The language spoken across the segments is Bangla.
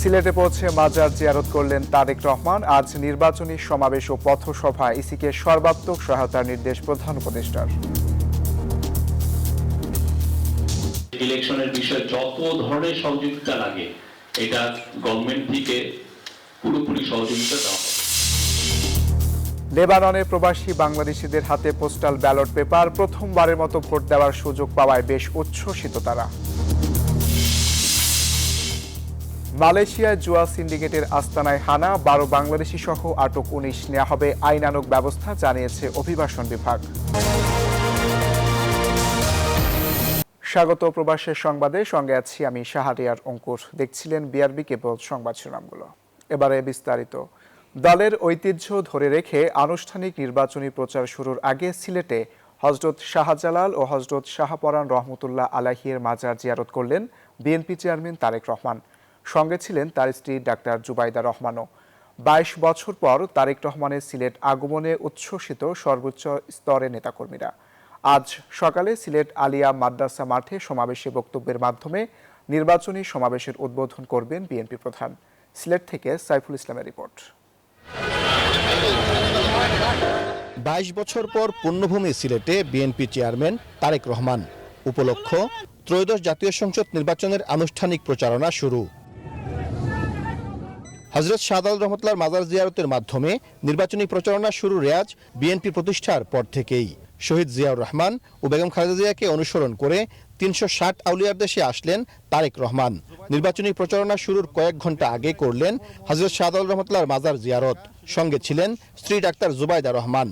সিলেটে পৌঁছে মাজার জিয়ারত করলেন তারেক রহমান। আজ নির্বাচনী সমাবেশ ও পথসভায় ইসিকে সর্বাত্মক সহায়তার নির্দেশ প্রধান উপদেষ্টার। ইলেকশনের বিষয়ে যত ধরনের সহযোগিতা লাগে এটা গভর্নমেন্ট থেকে পুরোপুরি সহযোগিতা দেওয়া হবে। লেবাননে প্রবাসী বাংলাদেশিদের হাতে পোস্টাল ব্যালট পেপার, প্রথমবারের মতো ভোট দেওয়ার সুযোগ পাওয়ায় বেশ উচ্ছ্বসিত তারা। মালয়েশিয়ায় জুয়া সিন্ডিকেটের আস্তানায় হানা, 12 বাংলাদেশি সহ আটক 19, নেওয়া হবে আইনানুগ ব্যবস্থা, জানিয়েছে অভিবাসন বিভাগ। স্বাগত প্রবাসের সংবাদে, সঙ্গে আছি আমি শাহরিয়ার অঙ্কুর। দেখছিলেন বিআরবি কেবল সংবাদ শিরোনামগুলো, এবারে বিস্তারিত। দলের ঐতিহ্য ধরে রেখে আনুষ্ঠানিক নির্বাচনী প্রচার শুরুর আগে সিলেটে হযরত শাহজালাল ও হযরত শাহপরান রহমতুল্লাহ আলাইহির মাজার জিয়ারত করলেন বিএনপি চেয়ারম্যান তারেক রহমান। সঙ্গে ছিলেন তার স্ত্রী ডাক্তার জুবাইদা রহমানও। 22 বছর পর তারেক রহমানের সিলেট আগমনে উচ্ছ্বসিত সর্বোচ্চ স্তরের নেতাকর্মীরা। আজ সকালে সিলেট আলিয়া মাদ্রাসা মাঠে সমাবেশে বক্তব্যের মাধ্যমে নির্বাচনী সমাবেশের উদ্বোধন করবেন বিএনপি প্রধান। সিলেট থেকে সাইফুল ইসলামের রিপোর্ট। 22 বছর পর পুণ্যভূমি সিলেটে বিএনপি চেয়ারম্যান তারেক রহমান। উপলক্ষ ত্রয়োদশ জাতীয় সংসদ নির্বাচনের আনুষ্ঠানিক প্রচারণা শুরু। হযরত শাহজালাল রহমতুল্লাহর মাজার জিয়ারতের মাধ্যমে নির্বাচনী প্রচারণা শুরু রেয়াজ বিএনপি প্রতিষ্ঠার পর থেকেই। শহীদ জিয়াউর রহমান ও বেগম খালেদা জিয়াকে অনুসরণ করে 360 আউলিয়ার দেশে আসলেন তারেক রহমান। নির্বাচনী প্রচারণা শুরুর কয়েক ঘন্টা আগে করলেন হযরত শাহজালাল রহমতুল্লাহর মাজার জিয়ারত। সঙ্গে ছিলেন স্ত্রী ডাক্তার জুবাইদা রহমান।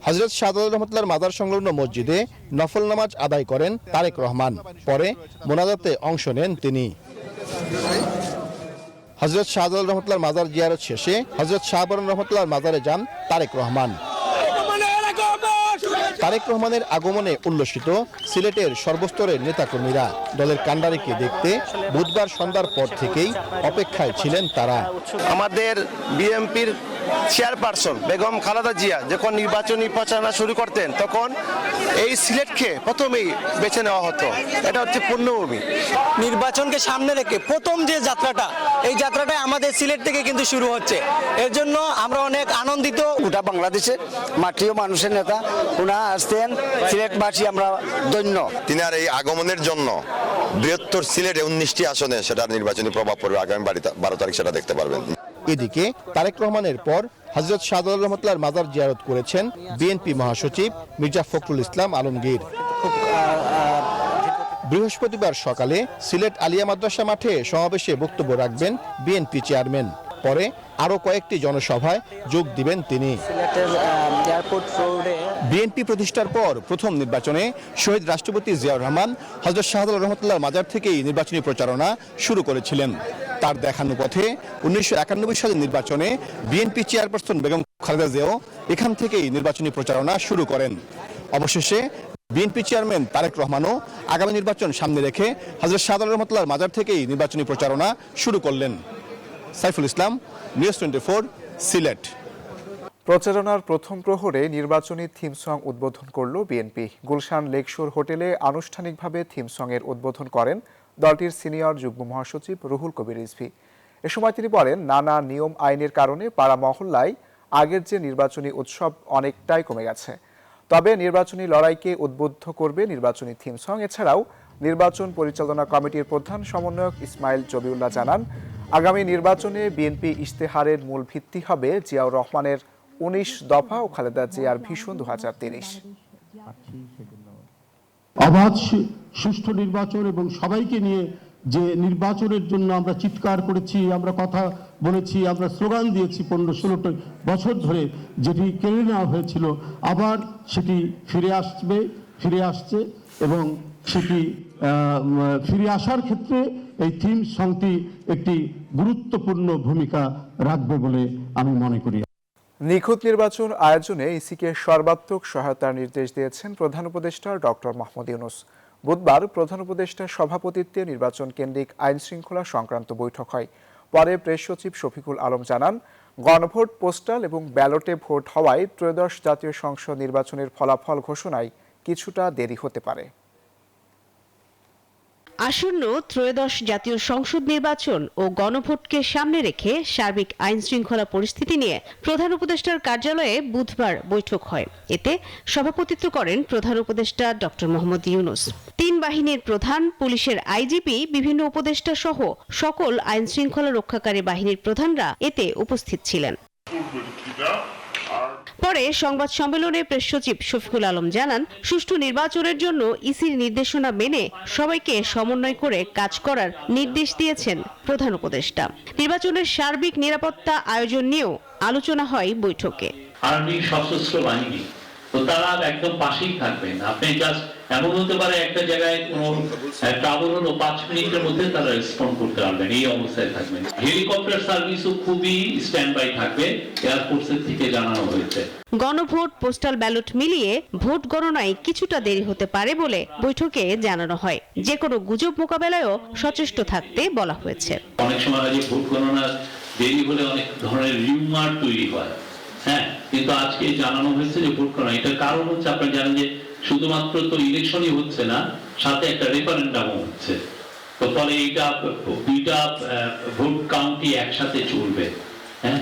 হযরত শাহজালাল রহমতুল্লাহর মাজার সংলগ্ন মসজিদে নফল নামাজ আদায় করেন তারেক রহমান। পরে মোনাজাতে অংশ নেন তিনি। হযরত শাহজালাল রহমতুল্লাহর মাজার জিয়ারত শেষে হযরত শাহপরান রহমতুল্লাহর মাজারে যান তারেক রহমান। তারেক রহমানের আগমনে উল্লসিত সিলেটের সর্বস্তরের নেতাকর্মীরা। দলের কান্ডারিকে দেখতে বুধবার সন্ধ্যার পর থেকেই অপেক্ষায় ছিলেন তারা। আমাদের বিএনপির চেয়ারপারসন বেগম খালেদা জিয়া যখন নির্বাচনী প্রচারণা শুরু করতেন তখন এই সিলেটকে প্রথমেই বেছে নেওয়া হতো। এটা হচ্ছে পুণ্যভূমি। নির্বাচনকে সামনে রেখে প্রথম যে যাত্রাটা, এই যাত্রাটা আমাদের সিলেট থেকে কিন্তু শুরু হচ্ছে। এর জন্য আমরা অনেক আনন্দিত। গোটা বাংলাদেশের মাটিও মানুষের নেতা, উনি আসতেন, সিলেটবাসী আমরা ধন্য। তিনার এই আগমনের জন্য বৃহত্তর সিলেটে 19টি আসনে সেটা নির্বাচনী প্রভাব পড়বে। আগামী 12 তারিখ সেটা দেখতে পারবেন। এদিকে তারেক রহমানের পর হযরত শাহজালাল রহমতুল্লাহর মাজার জিয়ারত করেছেন বিএনপি মহাসচিব মির্জা ফখরুল ইসলাম আলমগীর। বৃহস্পতিবার সকালে সিলেট আলিয়া মাদ্রাসা মাঠে সমাবেশে বক্তব্য রাখবেন বিএনপি চেয়ারম্যান। পরে আরো কয়েকটি জনসভায় যোগ দিবেন তিনি। বিএনপি প্রতিষ্ঠার পর প্রথম নির্বাচনে শহীদ রাষ্ট্রপতি জিয়াউর রহমান হযরত শাহজালাল রহমতুল্লাহর মাজার থেকেই নির্বাচনী প্রচারণা শুরু করেছিলেন। তার দেখানো পথে 1991 সালের নির্বাচনে BNP chairperson Begum Khaleda Xiao এখান থেকেই নির্বাচনী প্রচারণা শুরু করেন। অবশেষে বিএনপি চেয়ারম্যান তারেক রহমানও আগামী নির্বাচন সামনে রেখে হযরত শাহজালাল রহমতুল্লাহর মাজার থেকেই নির্বাচনী প্রচারণা শুরু করলেন। সাইফুল ইসলাম, নিউজ 24, সিলেট। প্রচারণার প্রথম প্রহরে নির্বাচনী থিম সং উদ্বোধন করল বিএনপি। গুলশান লেকশোর হোটেলে আনুষ্ঠানিকভাবে থিম সং এর উদ্বোধন করেন দলটির সিনিয়র যুগ্ম মহাসচিব রুহুল কবির রিজভী। এ সময় তিনি বলেন, নানা নিয়ম আইনের কারণে পাড়া মহল্লায় আগের যে নির্বাচনী উৎসব অনেকটাই কমে গেছে। তবে নির্বাচনী লড়াইকে উদ্বুদ্ধ করবে নির্বাচনী থিম সং। এছাড়াও নির্বাচন পরিচালনা কমিটির প্রধান সমন্বয়ক ইসমাইল জবিউল্লাহ জানান, আগামী নির্বাচনে বিএনপি ইশতেহারের মূল ভিত্তি হবে জিয়াউর রহমানের 19 দফা ও খালেদা জিয়ার ভিশন 2030। অবাধ সুষ্ঠু নির্বাচন এবং সবাইকে নিয়ে যে নির্বাচনের জন্য আমরা চিৎকার করেছি, আমরা কথা বলেছি, আমরা স্লোগান দিয়েছি 15-16 বছর ধরে, যেটি কেড়ে নেওয়া হয়েছিল, আবার সেটি ফিরে আসছে এবং সেটি ফিরে আসার ক্ষেত্রে এই থিম সংটি একটি গুরুত্বপূর্ণ ভূমিকা রাখবে বলে আমি মনে করি। নিখুঁত নির্বাচন আয়োজনে ইসিকে সর্বাত্মক সহায়তার নির্দেশ দিয়েছেন প্রধান উপদেষ্টা ডক্টর মোহাম্মদ ইউনূস। বুধবার প্রধান উপদেষ্টার সভাপতিত্বে নির্বাচন কেন্দ্রিক আইন শৃঙ্খলা সংক্রান্ত বৈঠক হয়। পরে প্রেস সচিব শফিকুল আলম জানান, গণভোট, পোস্টাল এবং ব্যালটে ভোট হওয়ায় ত্রয়োদশ জাতীয় সংসদ নির্বাচনের ফলাফল ঘোষণায় কিছুটা দেরি হতে পারে। আসন্ন ত্রয়োদশ জাতীয় সংসদ নির্বাচন ও গণভোটকে সামনে রেখে সার্বিক আইন শৃঙ্খলা পরিস্থিতি নিয়ে প্রধান উপদেষ্টার কার্যালয়ে বুধবার বৈঠক হয়। এতে সভাপতিত্ব করেন প্রধান উপদেষ্টা ডক্টর মোহাম্মদ ইউনূস। তিন বাহিনীর প্রধান, পুলিশের আইজিপি, বিভিন্ন উপদেষ্টা সহ সকল আইন শৃঙ্খলা রক্ষাকারী বাহিনীর প্রধানরা এতে উপস্থিত ছিলেন। পরে সংবাদ সম্মেলনে প্রেস সচিব শফিকুল আলম জানান, সুষ্ঠু নির্বাচনের জন্য ইসির নির্দেশনা মেনে সবাইকে সমন্বয় করে কাজ করার নির্দেশ দিয়েছেন প্রধান উপদেষ্টা। নির্বাচনের সার্বিক নিরাপত্তা আয়োজন নিয়েও আলোচনা হয় বৈঠকে। আর্মি সশস্ত্র বাহিনী তো তারা একদম পাশেই থাকবেন। আপনি জাস্ট এমন হতে পারে একটা জায়গায় কোনো ট্রাবল হলো 5 মিনিটের মধ্যে তারা রেসপন্ড করতে পারবেন, এই অবস্থায় থাকবেন। হেলিকপ্টার সার্ভিসও খুবই স্ট্যান্ড বাই থাকবে, এয়ারফোর্সের থেকে জানানো হয়েছে। গণভোট, পোস্টাল ব্যালট মিলিয়ে ভোট গণনায় কিছুটা দেরি হতে পারে বলে বৈঠকে জানানো হয়। যে কোনো গুজব মোকাবেলায়ও সচেষ্ট থাকতে বলা হয়েছে। অনেক সময় হয় যে ভোট গণনা দেরি হলে অনেক ধরনের রিউমার তৈরি হয়। হ্যাঁ, কিন্তু আজকে জানানো হয়েছে যে ভোট গণনা, এটার কারণ হচ্ছে আপনারা জানেন যে শুধুমাত্র তো ইলেকশনই হচ্ছে না, সাথে একটা রেফারেন্ডামও হচ্ছে। তো ফলে এইটা দুইটা ভোট কাউন্টি একসাথে চলবে। হ্যাঁ,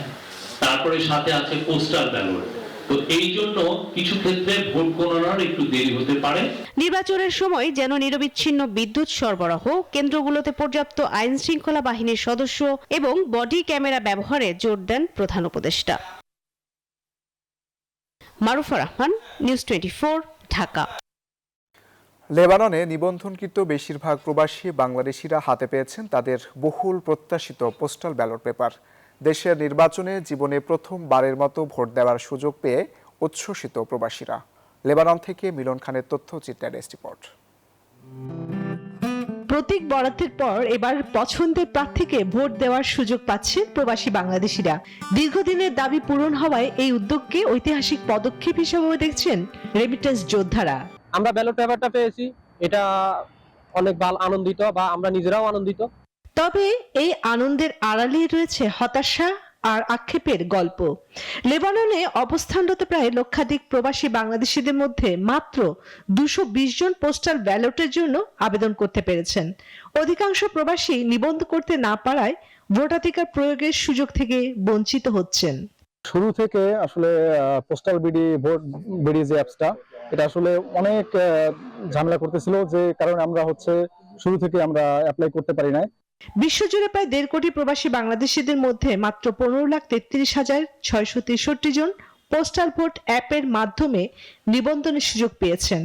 তারপরে সাথে আছে পোস্টাল ব্যালট। তো এই জন্য কিছু ক্ষেত্রে ভোট গণনার একটু দেরি হতে পারে। নির্বাচনের সময় যেন নিরবিচ্ছিন্ন বিদ্যুৎ সরবরাহ, কেন্দ্রগুলোতে পর্যাপ্ত আইন শৃঙ্খলা বাহিনীর সদস্য এবং বডি ক্যামেরা ব্যবহারে জোর দেন প্রধান উপদেষ্টা। মারুফা রহমান, নিউজ 24, ঢাকা। লেবাননে নিবন্ধনকৃত বেশিরভাগ প্রবাসী বাংলাদেশিরা হাতে পেয়েছেন তাদের বহুল প্রত্যাশিত পোস্টাল ব্যালট পেপার। দেশের নির্বাচনে জীবনে প্রথমবারের মতো ভোট দেওয়ার সুযোগ পেয়ে উচ্ছ্বসিত প্রবাসীরা। লেবানন থেকে মিলন খানের তথ্যচিত্রের রিপোর্ট। প্রতীক বরাদ্দের পর এবার পছন্দের প্রার্থীকে ভোট দেওয়ার সুযোগ পাচ্ছে প্রবাসী বাংলাদেশিরা। দীর্ঘদিনের দাবি পূরণ হওয়ায় এই উদ্যোগকে ঐতিহাসিক পদক্ষেপ হিসেবে দেখছেন রেমিটেন্স যোদ্ধারা। আমরা ব্যালট পেপারটা পেয়েছি, এটা অনেক ভালো, আনন্দিত, বা আমরা নিজেরাও আনন্দিত। তবে এই আনন্দের আড়ালে রয়েছে হতাশা আর আক্ষেপের গল্প। লেবাননে অবস্থানরত প্রায় লক্ষাধিক প্রবাসী বাংলাদেশিদের মধ্যে মাত্র 220 জন পোস্টাল ব্যালটের জন্য আবেদন করতে পেরেছেন। অধিকাংশ প্রবাসী নিবন্ধন করতে না পারায় ভোটাধিকার প্রয়োগের সুযোগ থেকে বঞ্চিত হচ্ছেন। শুরু থেকে আসলে পোস্টাল বিডি যে অ্যাপসটা, এটা আসলে অনেক ঝামেলা করতেছিল, যে কারণে আমরা শুরু থেকে আমরা অ্যাপ্লাই করতে পারি না। বিশ্বজুড়ে প্রায় 1.5 কোটি প্রবাসী বাংলাদেশিদের মধ্যে মাত্র 15,33,663 জন পোস্টাল ভোট অ্যাপের মাধ্যমে নিবন্ধনের সুযোগ পেয়েছেন।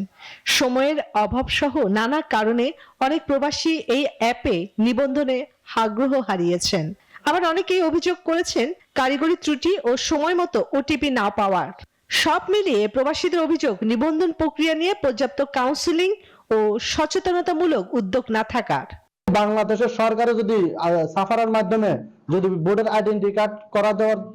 সময়ের অভাব সহ নানা কারণে অনেক প্রবাসী এই অ্যাপে নিবন্ধনে আগ্রহ হারিয়েছেন। আবার অনেকেই অভিযোগ করেছেন কারিগরি ত্রুটি ও সময় মতো ওটিপি না পাওয়ার। সব মিলিয়ে প্রবাসীদের অভিযোগ নিবন্ধন প্রক্রিয়া নিয়ে পর্যাপ্ত কাউন্সেলিং ও সচেতনতামূলক উদ্যোগ না থাকার। বাংলাদেশের সরকারে যদি সাফারের মাধ্যমে যদি ভোটার আইডেন্টি কার্ড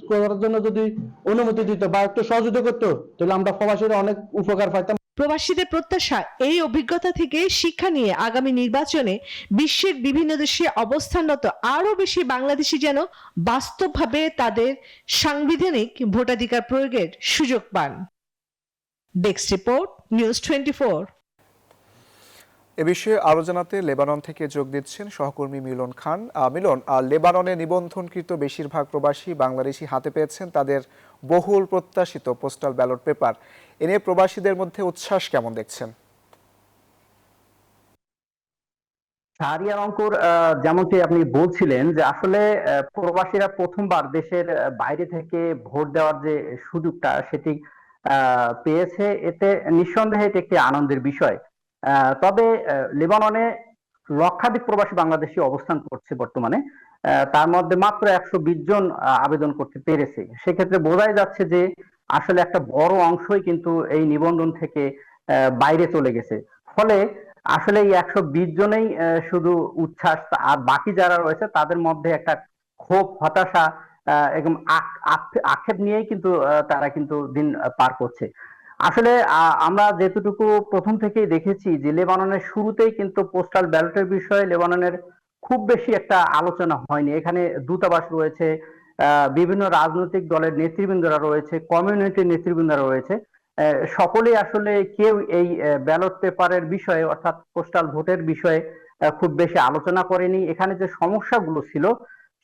করার জন্য যদি অনুমতি দিত বা একটু সহযোগিতা করতো, তাহলে আমরা প্রবাসীরা অনেক উপকার পাইতাম। প্রবাসীদের প্রত্যাশা, এই অভিজ্ঞতা থেকে শিক্ষা নিয়ে আগামী নির্বাচনে বিশ্বের বিভিন্ন দেশে অবস্থানরত আরো বেশি বাংলাদেশি যেন বাস্তবভাবে তাদের সাংবিধানিক ভোটাধিকার প্রয়োগের সুযোগ পান। Desk report, news 24। এ বিষয়ে আরো জানাতে লেবানন থেকে যোগ দিচ্ছেন সহকর্মী মিলন খান। মিলন, লেবাননে নিবন্ধনকৃত বেশিরভাগ প্রবাসী বাংলাদেশি হাতে পেয়েছেন তাদের বহুল প্রত্যাশিত পোস্টাল ব্যালট পেপার। এ নিয়ে প্রবাসীদের মধ্যে উচ্ছ্বাস কেমন দেখছেন? শাহরিয়ার অঙ্কুর, যেমনটি আপনি বলছিলেন যে আসলে প্রবাসীরা প্রথমবার দেশের বাইরে থেকে ভোট দেওয়ার যে সুযোগটা সেটি পেয়েছে, এতে নিঃসন্দেহে এটি একটি আনন্দের বিষয়। তবে লেবাননে লক্ষাধিক প্রবাসী বাংলাদেশি অবস্থান করছে বর্তমানে, তার মধ্যে মাত্র 120 জন আবেদন করতে পেরেছে। সেক্ষেত্রে বোঝাই যাচ্ছে যে আসলে একটা বড় অংশই কিন্তু এই নিবন্ধন থেকে বাইরে চলে গেছে। ফলে আসলে এই 120 জনেই শুধু উচ্ছ্বাস, আর বাকি যারা রয়েছে তাদের মধ্যে একটা ক্ষোভ, হতাশা এবং আক্ষেপ নিয়েই কিন্তু তারা কিন্তু দিন পার করছে। আসলে আমরা যেটুকু প্রথম থেকেই দেখেছি যে লেবাননের শুরুতেই কিন্তু পোস্টাল ব্যালটের বিষয়ে লেবাননের খুব বেশি একটা আলোচনা হয়নি। এখানে দূতাবাস রয়েছে, বিভিন্ন রাজনৈতিক দলের নেতৃবৃন্দরা রয়েছে, কমিউনিটির নেতৃবৃন্দরা রয়েছে, সকলেই আসলে কেউ এই ব্যালট পেপারের বিষয়ে অর্থাৎ পোস্টাল ভোটের বিষয়ে খুব বেশি আলোচনা করেনি। এখানে যে সমস্যাগুলো ছিল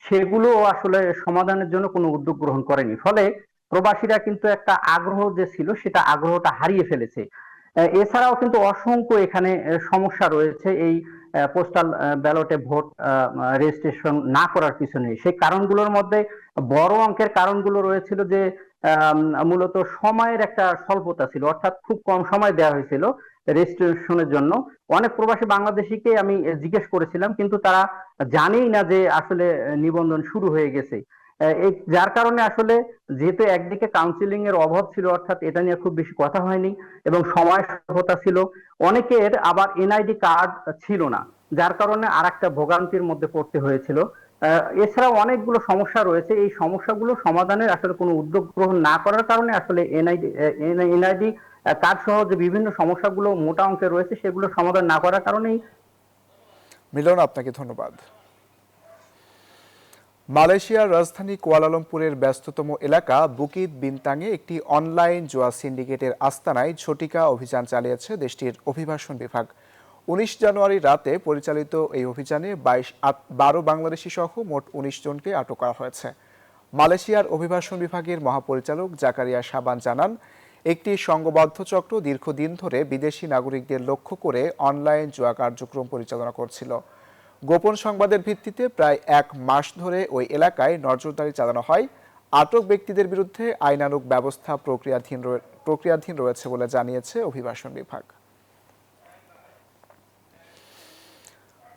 সেগুলো আসলে সমাধানের জন্য কোনো উদ্যোগ গ্রহণ করেনি। ফলে প্রবাসীরা কিন্তু একটা আগ্রহ যে ছিল সেটা আগ্রহটা হারিয়ে ফেলেছে। এছাড়াও কিন্তু অসংখ্য এখানে সমস্যা রয়েছে এই পোস্টাল ব্যালটে ভোট রেজিস্ট্রেশন না করার পিছনে। সেই কারণগুলোর মধ্যে বড় অঙ্কের কারণগুলো রয়েছিল যে মূলত সময়ের একটা স্বল্পতা ছিল, অর্থাৎ খুব কম সময় দেওয়া হয়েছিল রেজিস্ট্রেশনের জন্য। অনেক প্রবাসী বাংলাদেশিকে আমি জিজ্ঞেস করেছিলাম, কিন্তু তারা জানেই না যে আসলে নিবন্ধন শুরু হয়ে গেছে। যার কারণে আসলে যেহেতু একদিকে কাউন্সিলিং এর অভাব ছিল, অর্থাৎ এটা নিয়ে খুব বেশি কথা হয়নি, এবং সময় স্বল্পতা ছিল, অনেকের আবার এনআইডি কার্ড ছিল না, যার কারণে আর একটা ভোগান্তির মধ্যে পড়তে হয়েছিল। এছাড়াও অনেকগুলো সমস্যা রয়েছে। এই সমস্যাগুলো সমাধানের আসলে কোনো উদ্যোগ গ্রহণ না করার কারণে আসলে এনআইডি কার্ড সহ যে বিভিন্ন সমস্যাগুলো মোটা অঙ্কে রয়েছে সেগুলো সমাধান না করার কারণেই। মিলন, আপনাকে ধন্যবাদ। মালয়েশিয়ার রাজধানী কুয়ালালামপুরের ব্যস্ততম এলাকা বুকিত বিনতাংয়ে একটি অনলাইন জুয়া সিন্ডিকেটের আস্তানায় ঝটিকা অভিযান চালিয়েছে দেশটির অভিবাসন বিভাগ। 19 জানুয়ারি রাতে পরিচালিত এই অভিযানে 12 বাংলাদেশি সহ মোট 19 জনকে আটক করা হয়েছে। মালয়েশিয়ার অভিবাসন বিভাগের মহাপরিচালক জাকারিয়া শাবান জানান, একটি সংঘবদ্ধ চক্র দীর্ঘদিন ধরে বিদেশি নাগরিকদের লক্ষ্য করে অনলাইন জুয়া কার্যক্রম পরিচালনা করছিল। গোপন সংবাদের ভিত্তিতে প্রায় 1 মাস ধরে ওই এলাকায় নজরদারি চালানো হয়। আটক ব্যক্তিদের বিরুদ্ধে আইনানুগ ব্যবস্থা প্রক্রিয়াধীন রয়েছে বলে জানিয়েছে অভিবাসন বিভাগ।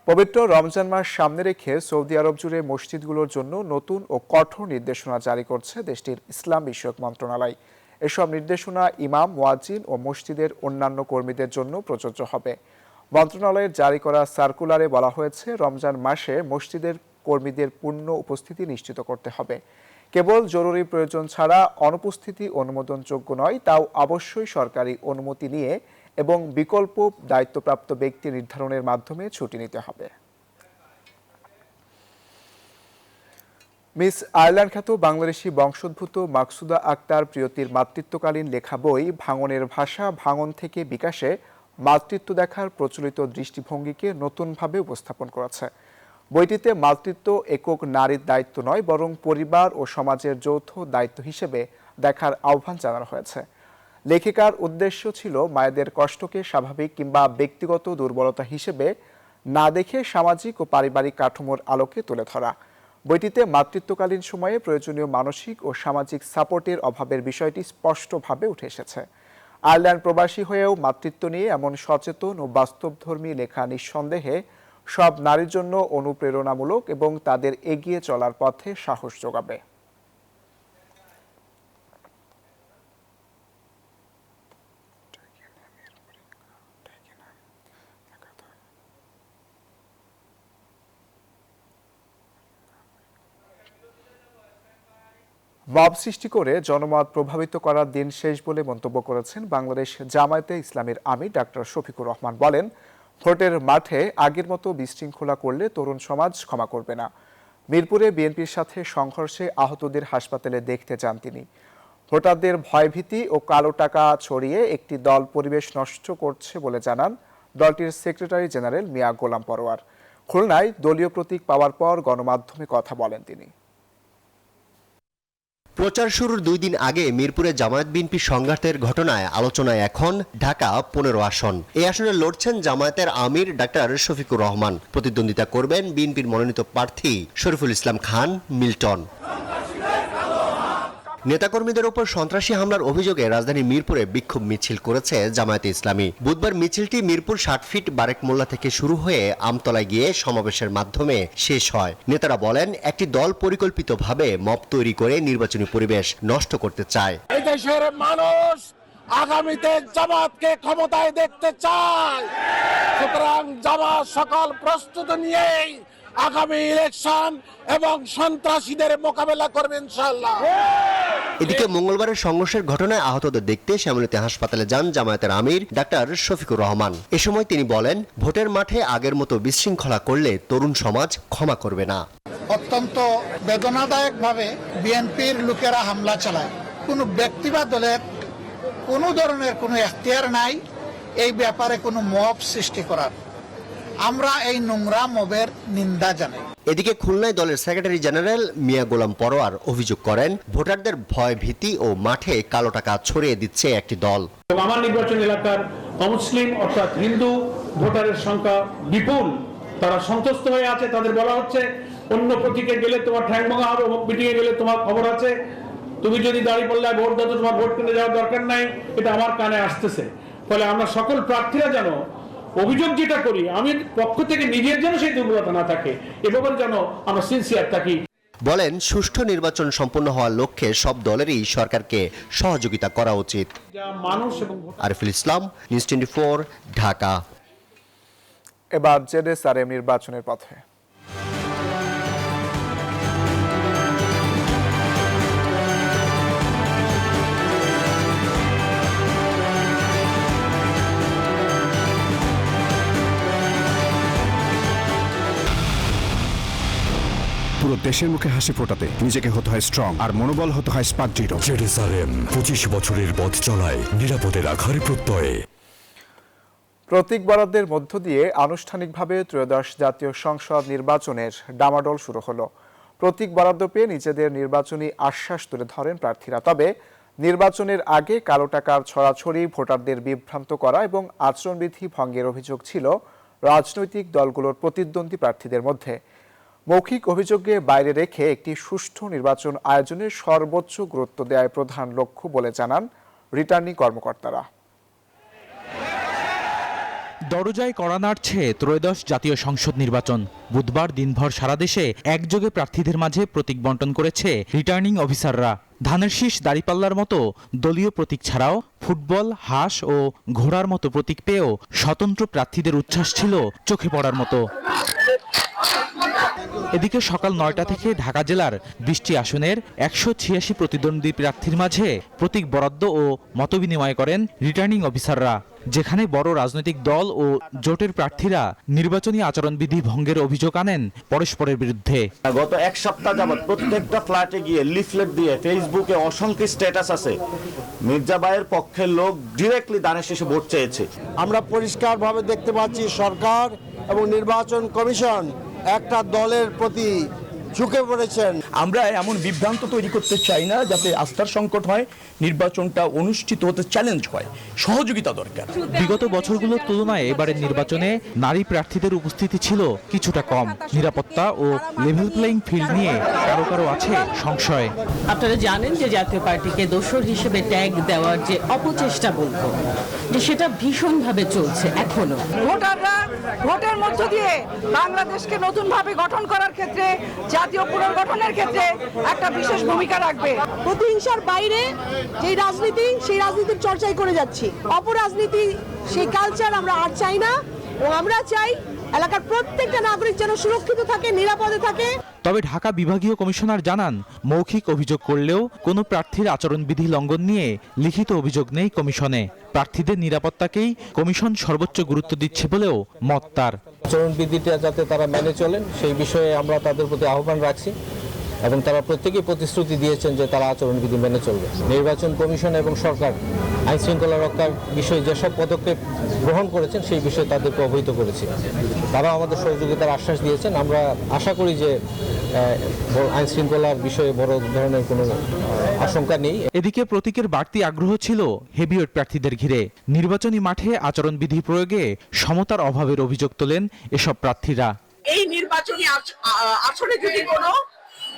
পবিত্র রমজান মাস সামনে রেখে সৌদি আরব জুড়ে মসজিদগুলোর জন্য নতুন ও কঠোর নির্দেশনা জারি করছে দেশটির ইসলাম বিষয়ক মন্ত্রণালয়। এসব নির্দেশনা ইমাম, মুয়াজ্জিন ও মসজিদের অন্যান্য কর্মীদের জন্য প্রযোজ্য হবে। মন্ত্রণালয়ের জারি করা সার্কুলারে বলা হয়েছে, রমজান মাসে মসজিদের কর্মীদের পূর্ণ উপস্থিতি নিশ্চিত করতে হবে। কেবল জরুরি প্রয়োজন ছাড়া অনুপস্থিতি অনুমোদনযোগ্য নয়, তাও অবশ্যই সরকারি অনুমতি নিয়ে এবং বিকল্প দায়িত্বপ্রাপ্ত ব্যক্তি নির্ধারণের মাধ্যমে ছুটি নিতে হবে। মিস আয়ারল্যান্ড খ্যাত বাংলাদেশি বংশোদ্ভূত মাকসুদা আক্তার প্রিয়তির মাতৃত্বকালীন লেখা বই ভাঙনের ভাষা, ভাঙন থেকে বিকাশে মাতৃত্ব দেখার প্রচলিত দৃষ্টিভঙ্গিকে নতুনভাবে উপস্থাপন করেছে। বইটিতে মাতৃত্ব একক নারীর দায়িত্ব নয়, বরং পরিবার ও সমাজের যৌথ দায়িত্ব হিসেবে দেখার আহ্বান জানানো হয়েছে। লেখিকার উদ্দেশ্য ছিল মায়েদের কষ্টকে স্বাভাবিক কিংবা ব্যক্তিগত দুর্বলতা হিসেবে না দেখে সামাজিক ও পারিবারিক কাঠামোর আলোকে তুলে ধরা। বইটিতে মাতৃত্বকালীন সময়ে প্রয়োজনীয় মানসিক ও সামাজিক সাপোর্টের অভাবের বিষয়টি স্পষ্টভাবে উঠে এসেছে। আয়ারল্যান্ড প্রবাসী হয়েও মাতৃত্ব নিয়ে এমন সচেতন ও বাস্তবধর্মী লেখা নিঃসন্দেহে সব নারীর জন্য অনুপ্রেরণামূলক এবং তাদের এগিয়ে চলার পথে সাহস যোগাবে। মব সৃষ্টি করে জনমত প্রভাবিত করার দিন শেষ বলে মন্তব্য করেছেন বাংলাদেশ জামায়াতে ইসলামীর আমির ডাক্তার শফিকুর রহমান। বলেন, ভোটের মাঠে আগের মতো বিশৃঙ্খলা করলে তরুণ সমাজ ক্ষমা করবে না। মিরপুরে বিএনপির সাথে সংঘর্ষে আহতদের হাসপাতালে দেখতে যান তিনি। ভোটারদের ভয়ভীতি ও কালো টাকা ছড়িয়ে একটি দল পরিবেশ নষ্ট করছে বলে জানান দলটির সেক্রেটারি জেনারেল মিয়া গোলাম পরোয়ার। খুলনায় দলীয় প্রতীক পাওয়ার পর গণমাধ্যমে কথা বলেন তিনি। প্রচার শুরুর 2 দিন আগে মিরপুরে জামায়াত বিএনপি সংঘাতের ঘটনায় আলোচনায় এখন ঢাকা 15 আসন। এই আসনে লড়ছেন জামায়াতের আমির ডাক্তার শফিকুর রহমান। প্রতিদ্বন্দ্বিতা করবেন বিএনপির মনোনীত প্রার্থী শরীফুল ইসলাম খান মিল্টন। নেতাকর্মীদের উপর সন্ত্রাসী হামলার অভিযোগে রাজধানী মিরপুরে বিক্ষোভ মিছিল করেছে জামায়াতে ইসলামী। বুধবার মিছিলটি মিরপুর 60 ফিট বারেক মোল্লা থেকে শুরু হয়ে আমতলায় গিয়ে সমাবেশের মাধ্যমে শেষ হয়। নেতারা বলেন, একটি দল পরিকল্পিতভাবে মব তৈরি করে নির্বাচনী পরিবেশ নষ্ট করতে চায়। এই দেশের মানুষ আগামীতে জামাতকে ক্ষমতায় দেখতে চায়, সুতরাং জামাত সকল প্রস্তুতি নিয়েই আগামী ইলেকশন এবং সন্ত্রাসীদের মোকাবেলা করবে ইনশাআল্লাহ। এদিকে মঙ্গলবারের সংঘর্ষের ঘটনায় আহতদের দেখতে শ্যামলীতে হাসপাতালে যান জামায়াতের আমির ডাক্তার শফিকুর রহমান। এ সময় তিনি বলেন, ভোটের মাঠে আগের মতো বিশৃঙ্খলা করলে তরুণ সমাজ ক্ষমা করবে না। অত্যন্ত বেদনাদায়কভাবে বিএনপির লোকেরা হামলা চালায়। কোনো ব্যক্তি বা দলের কোনো ধরনের কোনো এখতিয়ার নাই এই ব্যাপারে কোনো মব সৃষ্টি করার। আমরা এই নোংরা মবের নিন্দা জানাই। এদিকে খুলনায় দলের সেক্রেটারি জেনারেল মিয়া গোলাম পরোয়ার অভিযোগ করেন, ভোটারদের ভয় ভীতি ও মাঠে কালো টাকা ছড়িয়ে দিচ্ছে একটি দল। আমার নির্বাচন এলাকার অমুসলিম অর্থাৎ হিন্দু ভোটারের সংখ্যা বিপুল, তারা সন্তুষ্ট হয়ে আছে। তাদের বলা হচ্ছে অন্য প্রতীকে গেলে তোমার ঠ্যাং ভাঙা হবে, অমুক মিটিংয়ে গেলে তোমার খবর আছে, তুমি যদি দাঁড়িপাল্লায় ভোট দাও তোমার ভোট কিনে যাওয়ার দরকার নাই। এটা আমার কানে আসতেছে। ফলে আমরা সকল প্রার্থীরা যেন অভিযোগ যেটা করি, আমি পক্ষ থেকে নিজের যেন সেই দুর্বলতা না থাকে, এভাবে যেন আমরা সিনসিয়ার থাকি। বলেন, সুষ্ঠু নির্বাচন সম্পন্ন হওয়ার লক্ষ্যে সব দলেরই সরকারকে সহযোগিতা করা উচিত। আরিফুল ইসলাম, নিউজ 24, ঢাকা। এবার জেডএসআরএম নির্বাচনের পথে। পুরো দেশের মুখে হাসি ফোটাতে নিজেকে হতে হয় স্ট্রং, আর মনোবল হতে হয় স্পার্ক জিরো। জেডএসআরএম 25 বছরের পথ চলায় নিরাপদে রাখার প্রত্যয়ে। প্রতীক বরাদ্দের মধ্য দিয়ে আনুষ্ঠানিকভাবে ত্রয়োদশ জাতীয় সংসদ নির্বাচনের ডামাডোল শুরু হলো। প্রতীক বরাদ্দ পেয়ে নিজেদের নির্বাচনী আশ্বাস তুলে ধরেন প্রার্থীরা। তবে নির্বাচনের আগে কালো টাকার ছড়াছড়ি, ভোটারদের বিভ্রান্ত করা এবং আচরণবিধি ভঙ্গের অভিযোগ ছিল রাজনৈতিক দলগুলোর প্রতিদ্বন্দ্বী প্রার্থীদের মধ্যে। মৌখিক অভিযোগকে বাইরে রেখে একটি সুষ্ঠু নির্বাচন আয়োজনে সর্বোচ্চ গুরুত্ব দেওয়াই প্রধান লক্ষ্য বলে জানান রিটার্নিং কর্মকর্তারা। দরজায় কড়া নাড়ছে ত্রয়োদশ জাতীয় সংসদ নির্বাচন। বুধবার দিনভর সারা দেশে একযোগে প্রার্থীদের মাঝে প্রতীক বণ্টন করেছে রিটার্নিং অফিসাররা। ধানের শীষ, দাড়িপাল্লার মতো দলীয় প্রতীক ছাড়াও ফুটবল, হাঁস ও ঘোড়ার মতো প্রতীক পেয়েও স্বতন্ত্র প্রার্থীদের উচ্ছ্বাস ছিল চোখে পড়ার মতো। এদিকে সকাল 9টা থেকে ঢাকা জেলার 20টি আসনের 186 প্রতিদ্বন্দ্বী প্রার্থীর মাঝে প্রতীক বরাদ্দ ও মতবিনিময় করেন রিটার্নিং অফিসাররা। যেখানে বড় রাজনৈতিক দল ও জোটের প্রার্থীরা নির্বাচনী আচরণবিধি ভঙ্গের অভিযোগ আনেন পরস্পরের বিরুদ্ধে। গত এক সপ্তাহ যাবৎ প্রত্যেকটা ফ্ল্যাটে গিয়ে লিফলেট দিয়ে ফেসবুকে অসংখ্য স্ট্যাটাস আছে, মির্জা ভাইয়ের পক্ষের লোক ডিরেক্টলি দানের শেষে ভোট চেয়েছে। আমরা পরিষ্কারভাবে দেখতে পাচ্ছি সরকার এবং নির্বাচন কমিশন একটা দলের প্রতি ঝুঁকে পড়েছেন। আমরা এমন বিভ্রান্ত তৈরি করতে চাই না যাতে আস্থার সংকট হয়, নির্বাচনটা অনুষ্ঠিত হতে চ্যালেঞ্জ হয়, সহযোগিতা দরকার। বিগত বছরগুলোর তুলনায় এবারের নির্বাচনে নারী প্রার্থীদের উপস্থিতি ছিল কিছুটা কম। নিরাপত্তা ও লেভেল প্লেইং ফিল্ড নিয়ে কারো কারো আছে সংশয়। আপনারা জানেন যে জাতীয় পার্টিকে দোসর হিসেবে ট্যাগ দেওয়ার যে অপচেষ্টা বলবো, যে সেটা ভীষণভাবে চলছে এখনো। ভোটাররা ভোটের মধ্য দিয়ে বাংলাদেশকে নতুনভাবে গঠন করার ক্ষেত্রে, জাতীয় পুনর্গঠনের ক্ষেত্রে একটা বিশেষ ভূমিকা রাখবে। প্রতিহিংসার বাইরে যে রাজনীতি, সেই রাজনীতির চর্চাই করে যাচ্ছি। অপরাজনীতি, সেই কালচার আমরা আর চাই না, এবং আমরা চাই এলাকার প্রত্যেকটা নাগরিক যেন সুরক্ষিত থাকে, নিরাপদে থাকে। তবে ঢাকা বিভাগীয় কমিশনার জানান, মৌখিক অভিযোগ করলেও কোনো প্রার্থীর আচরণবিধি লঙ্ঘন নিয়ে লিখিত অভিযোগ নেই কমিশনে। প্রার্থীদের নিরাপত্তাকেই কমিশন সর্বোচ্চ গুরুত্ব দিচ্ছে বলেও মত তার। আচরণবিধিটা যাতে তারা মেনে চলেন সেই বিষয়ে আমরা তাদের প্রতি আহ্বান রাখছি এবং তারা প্রত্যেকেই প্রতিশ্রুতি দিয়েছেন যে তারা আচরণবিধি মেনে চলবে। নির্বাচন কমিশন এবং সরকার আইন শৃঙ্খলা রক্ষার বিষয়ে যেসব পদক্ষেপ গ্রহণ করেছেন সেই বিষয়ে তাদেরকে অবহিত করেছি। তারা আমাদের সহযোগিতার আশ্বাস দিয়েছেন। আমরা আশা করি যে আইন শৃঙ্খলার বিষয়ে বড় ধরনের কোনো আশঙ্কা নেই। এদিকে প্রতীকের বাড়তি আগ্রহ ছিল হেভিওয়েট প্রার্থীদের ঘিরে। নির্বাচনী মাঠে আচরণবিধি প্রয়োগে সমতার অভাবের অভিযোগ তোলেন এসব প্রার্থীরা। এই নির্বাচনী আসলে যদি কোনো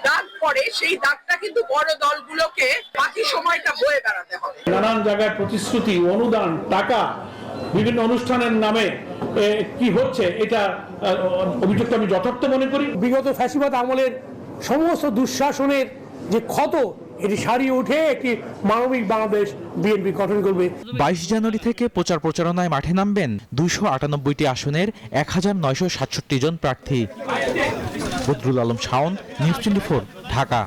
দাগ পড়ে, সেই দাগটা কিন্তু বড় দলগুলোকে বাকি সময়টা বয়ে বেড়াতে হবে। নানান জায়গায় প্রতিশ্রুতি, অনুদান, টাকা বিভিন্ন অনুষ্ঠানের নামে কি হচ্ছে, এটা অভিযোগটা আমি যথার্থ মনে করি। বিগত ফ্যাসিবাদ আমলের সমস্ত দুঃশাসনের যে ক্ষত, এটি সারিয়ে উঠে একটি মানবিক বাংলাদেশ বিএনপি গঠন করবে। 22 জানুয়ারি থেকে প্রচারণায় মাঠে নামবেন 298টি আসনের 1967 জন প্রার্থী। বদরুল আলম শাওন, নিউজ 24, ঢাকা।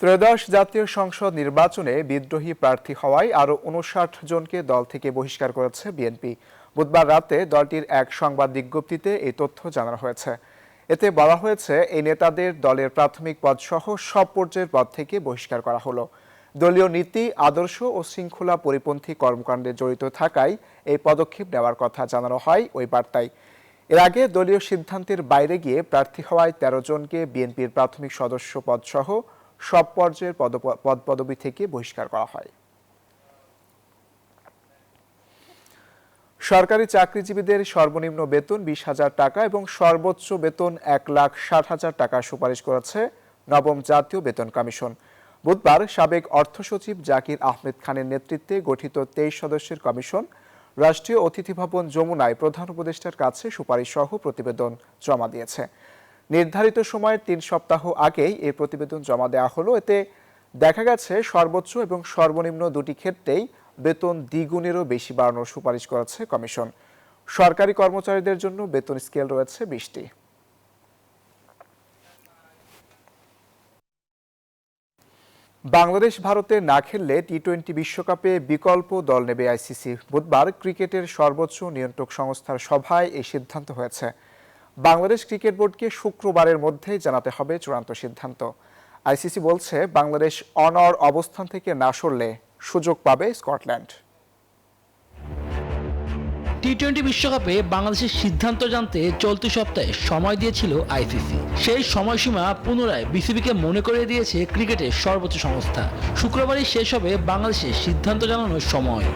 ত্রয়োদশ জাতীয় সংসদ নির্বাচনে বিদ্রোহী প্রার্থী হওয়ায় আরও 59 জনকে দল থেকে বহিষ্কার করেছে বিএনপি। বুধবার রাতে দলটির এক সংবাদ বিজ্ঞপ্তিতে এই তথ্য জানানো হয়েছে। এতে বলা হয়েছে, এই নেতাদের দলের প্রাথমিক পদসহ সব পর্যায়ের পদ থেকে বহিষ্কার করা হলো। দলীয় নীতি, আদর্শ ও শৃঙ্খলা পরিপন্থী কর্মকাণ্ডে জড়িত থাকায় এই পদক্ষেপ নেওয়ার কথা জানানো হয় ওই বার্তায়। এর আগে দলীয় সিদ্ধান্তের বাইরে গিয়ে প্রার্থী হওয়ায় 13 জনকে বিএনপির প্রাথমিক সদস্য পদসহ সব পর্যায়ের পদপদবি থেকে বহিষ্কার করা হয়। সরকারি চাকরিজীবীদের সর্বনিম্ন বেতন 20,000 টাকা এবং সর্বোচ্চ বেতন 1,60,000 টাকা সুপারিশ করেছে নবম জাতীয় বেতন কমিশন। বুধবার সাবেক অর্থ সচিব জাকির আহমেদ খানের নেতৃত্বে গঠিত 23 সদস্যের কমিশন রাষ্ট্রীয় অতিথি ভবন যমুনায় প্রধান উপদেষ্টার কাছে সুপারিশ সহ প্রতিবেদন জমা দিয়েছে। নির্ধারিত সময়ের 3 সপ্তাহ আগেই এই প্রতিবেদন জমা দেওয়া হলো। এতে দেখা গেছে সর্বোচ্চ এবং সর্বনিম্ন দুটি ক্ষেত্রেই বেতন দ্বিগুণেরও বেশি বাড়ানোর সুপারিশ করেছে কমিশন। সরকারি কর্মচারীদের জন্য বেতন স্কেল রয়েছে 20টি। বাংলাদেশ ভারতে না খেললে টি-20 বিশ্বকাপে বিকল্প দল নেবে আইসিসি। বুধবার ক্রিকেটের সর্বোচ্চ নিয়ন্ত্রক সংস্থার সভায় এই সিদ্ধান্ত হয়েছে। বাংলাদেশ ক্রিকেট বোর্ডকে শুক্রবারের মধ্যেই জানাতে হবে চূড়ান্ত সিদ্ধান্ত। আইসিসি বলছে বাংলাদেশ অনড় অবস্থান থেকে না সরলে সুযোগ পাবে স্কটল্যান্ড। টি-20 বিশ্বকাপে বাংলাদেশের সিদ্ধান্ত জানতে চলতি সপ্তাহে সময় দিয়েছিল আইসিসি। সেই সময়সীমা পুনরায় বিসিবিকে মনে করিয়ে দিয়েছে ক্রিকেটের সর্বোচ্চ সংস্থা। শুক্রবারই শেষ হবে বাংলাদেশের সিদ্ধান্ত জানানোর সময়।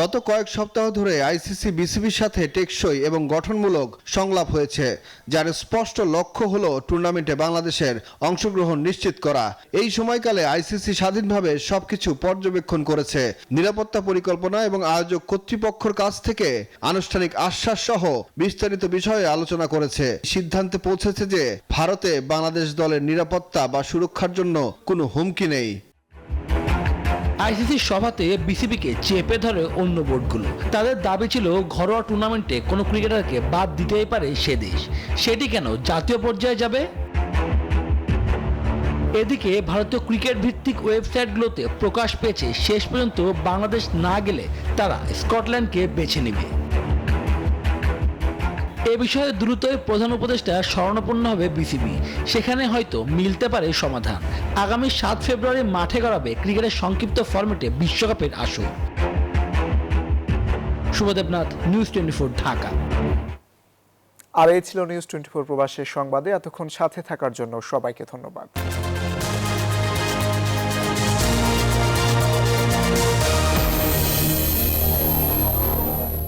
গত কয়েক সপ্তাহ ধরে আইসিসি বিসিবির সাথে টেকসই এবং গঠনমূলক সংলাপ হয়েছে, যার স্পষ্ট লক্ষ্য হলো টুর্নামেন্টে বাংলাদেশের অংশগ্রহণ নিশ্চিত করা। এই সময়কালে আইসিসি স্বাধীনভাবে সবকিছু পর্যবেক্ষণ করেছে, নিরাপত্তা পরিকল্পনা এবং আয়োজক কর্তৃপক্ষের কাছ থেকে আনুষ্ঠানিক আশ্বাস সহ বিস্তারিত বিষয়ে আলোচনা করেছে। সিদ্ধান্তে পৌঁছেছে যে ভারতে বাংলাদেশ দলের নিরাপত্তা বা সুরক্ষার জন্য কোনো হুমকি নেই। আইসিসির সভাতে বিসিবিকে চেপে ধরে অন্য বোর্ডগুলো। তাদের দাবি ছিল ঘরোয়া টুর্নামেন্টে কোনো ক্রিকেটারকে বাদ দিতেই পারে সে দেশ, সেটি কেন জাতীয় পর্যায়ে যাবে? এদিকে ভারতীয় ক্রিকেট ভিত্তিক ওয়েবসাইটগুলোতে প্রকাশ পেয়েছে শেষ পর্যন্ত বাংলাদেশ না গেলে তারা স্কটল্যান্ডকে বেছে নেবে। এ বিষয়ে দ্রুতই প্রধান উপদেষ্টা শরণাপন্ন হবে বিসিবি। সেখানে হয়তো মিলতে পারে সমাধান। আগামী 7 ফেব্রুয়ারি মাঠে গড়াবে ক্রিকেটের সংক্ষিপ্ত ফরম্যাটে বিশ্বকাপের আসর। শুভদেবনাথ, নিউজ 24, ঢাকা। আর এই ছিল নিউজ 24 প্রবাসের সংবাদে। এতক্ষণ সাথে থাকার জন্য সবাইকে ধন্যবাদ।